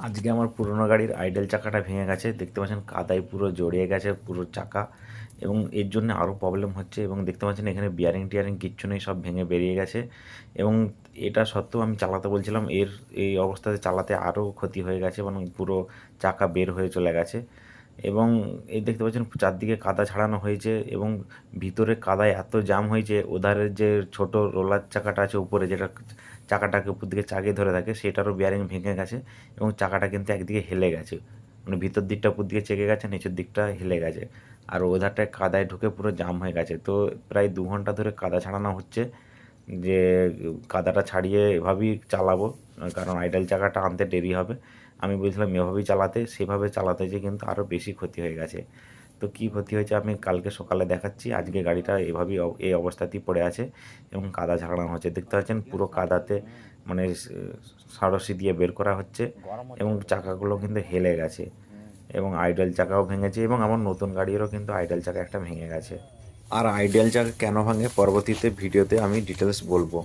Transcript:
আজকে আমার পুরোনো গাড়ির আইডেল চাকাটা ভেঙে গেছে, দেখতে পাচ্ছেন কাদায় পুরো জড়িয়ে গেছে পুরো চাকা। এবং এর জন্য আরও প্রবলেম হচ্ছে, এবং দেখতে পাচ্ছেন এখানে বিয়ারিং টিয়ারিং কিচ্ছু নেই, সব ভেঙে বেরিয়ে গেছে। এবং এটা সত্ত্বেও আমি চালাতে বলছিলাম, এই অবস্থাতে চালাতে আরও ক্ষতি হয়ে গেছে, এবং পুরো চাকা বের হয়ে চলে গেছে। এবং এই দেখতে পাচ্ছেন চারদিকে কাদা ছাড়ানো হয়েছে, এবং ভিতরে কাদায় এত জাম হয়েছে, ওধারের যে ছোট রোলার চাকাটা আছে উপরে, যেটা চাকাটাকে উপর দিকে চাগিয়ে ধরে থাকে, সেটারও বিয়ারিং ভেঙে গেছে। এবং চাকাটা কিন্তু একদিকে হেলে গেছে, মানে ভিতর দিকটা উপর দিকে চেকে গেছে, নিচের দিকটা হেলে গেছে। আর ওধারটায় কাদায় ঢুকে পুরো জাম হয়ে গেছে। তো প্রায় 2 ঘন্টা ধরে কাদা ছাড়ানো হচ্ছে, যে কাদাটা ছাড়িয়ে এভাবেই চালাবো, কারণ আইডেল চাকাটা আনতে দেরি হবে। আমি বলছিলাম এভাবেই চালাতে, সেভাবে চালাতে যেয়ে কিন্তু আরও বেশি ক্ষতি হয়ে গেছে। তো কী ক্ষতি হয়েছে আমি কালকে সকালে দেখাচ্ছি। আজকে গাড়িটা এভাবেই এই অবস্থাতেই পড়ে আছে, এবং কাদা ঝাড়ানো হচ্ছে, দেখতে পাচ্ছেন পুরো কাদাতে, মানে সারসি দিয়ে বের করা হচ্ছে। এবং চাকাগুলো কিন্তু হেলে গেছে, এবং আইডেল চাকাও ভেঙেছে, এবং আমার নতুন গাড়িরও কিন্তু আইডেল চাকা একটা ভেঙে গেছে। আর আইডেল চাকা কেন ভাঙে পরবর্তীতে ভিডিওতে আমি ডিটেলস বলবো।